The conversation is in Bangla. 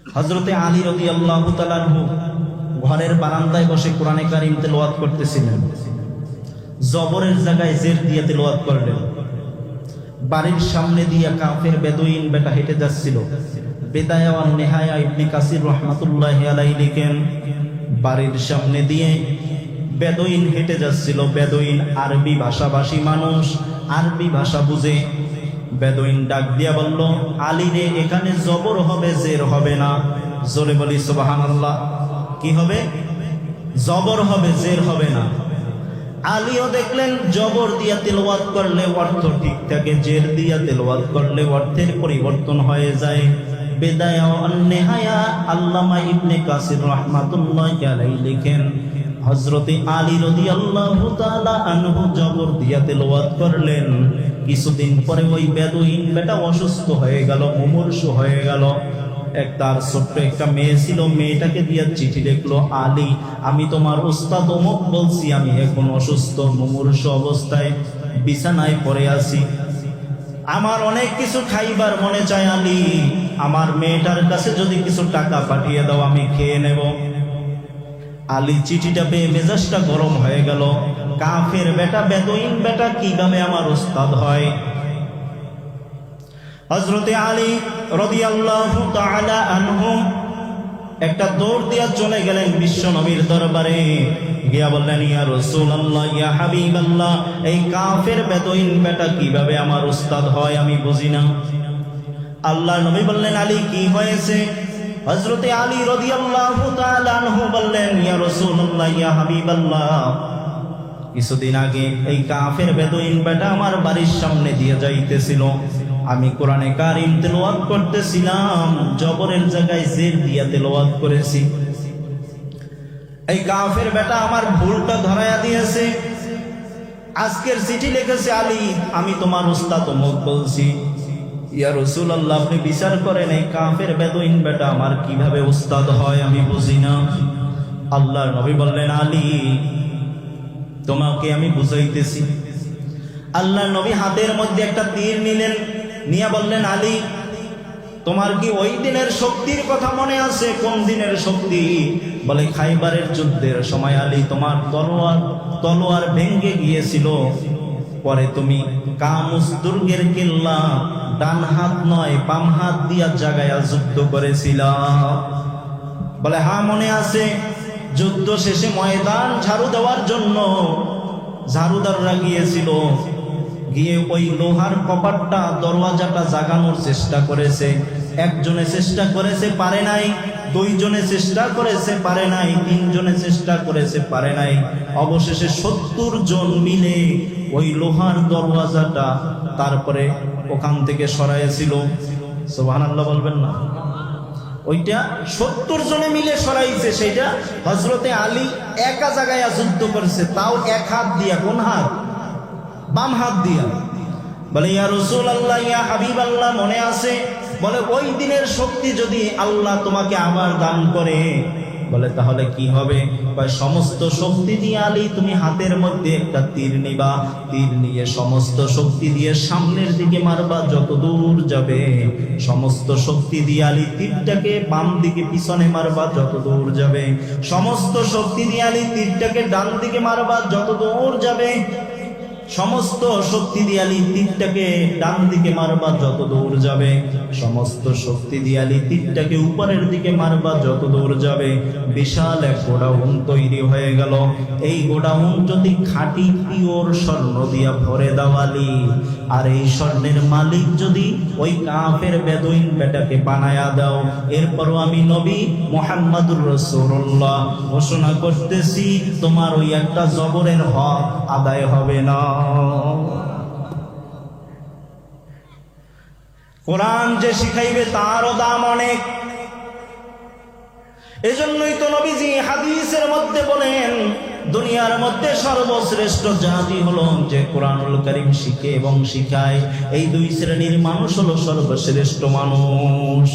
হযরতে আলী রাদিয়াল্লাহু তাআলা আনহু ঘরের বারান্দায় বসে কোরআনে কারীম তেলাওয়াত করতেছিলেন। জবরের জায়গায় জের দিয়ে তেলাওয়াত করলেন। বাড়ির সামনে দিয়ে কাফের বেদুইন বেটা হেঁটে যাচ্ছিল। বিদায়া ওয়ান নিহায়া ইবনে কাসির রাহমাতুল্লাহি আলাইহি লিখেন, বাড়ির সামনে দিয়ে বেদুইন হেঁটে যাচ্ছিল। বেদুইন আরবি ভাষাভাষী মানুষ, আরবি ভাষা বুঝে। বেদুইন ডাক দিয়া বলল, আলী রে, এখানে জবর হবে, জের হবে না। জোরে বলি সুবহানাল্লাহ। কি হবে? জবর হবে, জের হবে না। আলীও দেখলেন জবর দিয়া তেলাওয়াত করলে অর্থ ঠিক থাকে, জের দিয়া তেলাওয়াত করলে অর্থের পরিবর্তন হয়ে যায়। বিদায়া ওয়ান নিহায়া আল্লামা ইবনে কাসির রাহমাতুল্লাহি আলাইহি লিখেন, হযরতে আলী রাদিয়াল্লাহু তাআলা আনহু জবর দিয়া তেলাওয়াত করলেন। কিছুদিন পরে ওই বেদুইন বেটা অসুস্থ হয়ে গেল, মুমূর্ষু হয়ে গেল। তার ছোট্ট একটা মেয়ে ছিল, মেয়েটাকে দিয়া চিঠি লিখলো, আলী, আমি তোমার উস্তাদ অমুক বলছি, আমি এখন অসুস্থ, মুমূর্ষু অবস্থায় বিছানায় পড়ে আছি। আমার অনেক কিছু খাইবার মনে চায় আলী, আমার মেয়েটার কাছে যদি কিছু টাকা পাঠিয়ে দাও, আমি খেয়ে নেব। আলী চিঠিটা পেয়ে মেজাজটা গরম হয়ে গেল। কাফের বেটা, বেদুইন বেটা কিভাবে আমার উস্তাদ হয়? হযরতে আলী রাদিয়াল্লাহু তাআলা আনহু একটা দৌড় দিয়া চলে গেলেন বিশ্ব নবীর দরবারে। গিয়া বললেন, ইয়া রাসূলুল্লাহ, ইয়া হাবিবাল্লাহ, এই কাফের বেদুইন বেটা কিভাবে আমার উস্তাদ হয় আমি বুঝি না। আল্লাহর নবী বললেন, আলী কি হয়েছে? হযরতে আলী রাদিয়াল্লাহু তাআলা আনহু বললেন, ইয়া রাসূলুল্লাহ, ইয়া হাবিবাল্লাহ, কিছুদিন আগে এই কাফের বেদুইন বেটা আমার বাড়ির সামনে দিয়ে যাইতেছিল। আমি কোরআনে কারীম তেলাওয়াত করতেছিলাম, জবরের জায়গায় জের দিয়ে তেলাওয়াত করেছি। এই কাফের বেটা আমার ভুলটা ধরায়া দিয়েছে। আজকের চিঠি লিখেছে, আলী, আমি তোমার উস্তাদ অমুক বলছি। ইয়া রাসূলুল্লাহ, আপনি বিচার করেন, এই কাফের বেদুইন বেটা আমার কিভাবে উস্তাদ হয় আমি বুঝি না। আল্লাহর নবী বললেন, আলী, তোমাকে আমি বুঝাইতেছি। আল্লাহর নবী হাতের মধ্যে একটা তীর নিলেন, নিয়ে বললেন, আলী, তোমার কি ওই দিনের শক্তির কথা মনে আছে? কোন দিনের শক্তি? বলে, খাইবারের যুদ্ধের সময় আলী তোমার তলোয়ার ভেঙ্গে গিয়েছিল। পরে তুমি কামুস দুর্গের কিল্লা ডান হাত নয় বাম হাত দিয়া জাগায়া যুদ্ধ করেছিলা। বলে, হ্যাঁ মনে আছে। যুদ্ধ শেষে ময়দান ঝাড়ু দেওয়ার জন্য ঝাড়ুদাররা গিয়েছিল। গিয়ে ওই লোহার কপাটটা, দরওয়াজাটা জাগানোর চেষ্টা করেছে। একজনে চেষ্টা করেছে, পারে নাই। দুইজনে চেষ্টা করেছে, পারে নাই। তিনজনে চেষ্টা করেছে, পারে নাই। অবশেষে 70 জন মিলে ওই লোহার দরওয়াজাটা তারপরে ওখান থেকে সরাইছিল। সুবহানাল্লাহ বলবেন না? ওইটা 70 জনে মিলে সরাইছে। সেটা হযরতে আলী একা জায়গায় যুদ্ধ করেছে, তাও এক হাত দিয়া। কোন হাত? বাম হাত দিয়া। বলে, ইয়া রাসূলুল্লাহ, ইয়া হাবিবাল্লাহ, মনে আছে? বলে, ওই দিনের শক্তি যদি আল্লাহ তোমাকে আবার দান করে, বলে তাহলে কি হবে? সমস্ত শক্তি দিয়ে আলী তুমি হাতের মধ্যে একটা তীর নিবা। তীর নিয়ে সমস্ত শক্তি দিয়ে সামনের দিকে মারবা, যত দূর যাবে। সমস্ত শক্তি দিয়ে আলী তীরটাকে বাম দিকে পিছনে মারবা, যত দূর যাবে। সমস্ত শক্তি দিয়ে আলী তীরটাকে ডান দিকে মারবা, যত দূর যাবে। সমস্ত শক্তি দিয়ে আলী তীরটাকে ডান দিকে মারবা, যত দূর যাবে। সমস্ত শক্তি দিয়ে আলী তীরটাকে উপরের দিকে মারবা, যত দূর যাবে। বিশাল এক গোডাউন তৈরি হয়ে গেল। এই গোডাউন যদি খাঁটি পিওর স্বর্ণ দিয়া ভরে দাও আলী, আর এই স্বর্ণের মালিক যদি ওই কাফের বেদুইন বেটাকে বানায়া দাও, এরপরও আমি নবী মুহাম্মদুর রাসূলুল্লাহ ঘোষণা করতেছি, তোমার ওই একটা জবরের হক আদায় হবে না। কোরআন যে শিখাইবে তারও দাম অনেক। এজন্যই তো নবীজি হাদিসের মধ্যে বলেন, দুনিয়ার মধ্যে সর্বশ্রেষ্ঠ জাতি হলো যে কোরআনুল কারীম শিখে এবং শিখায়। এই দুই শ্রেণীর মানুষ হলো সর্বশ্রেষ্ঠ মানুষ।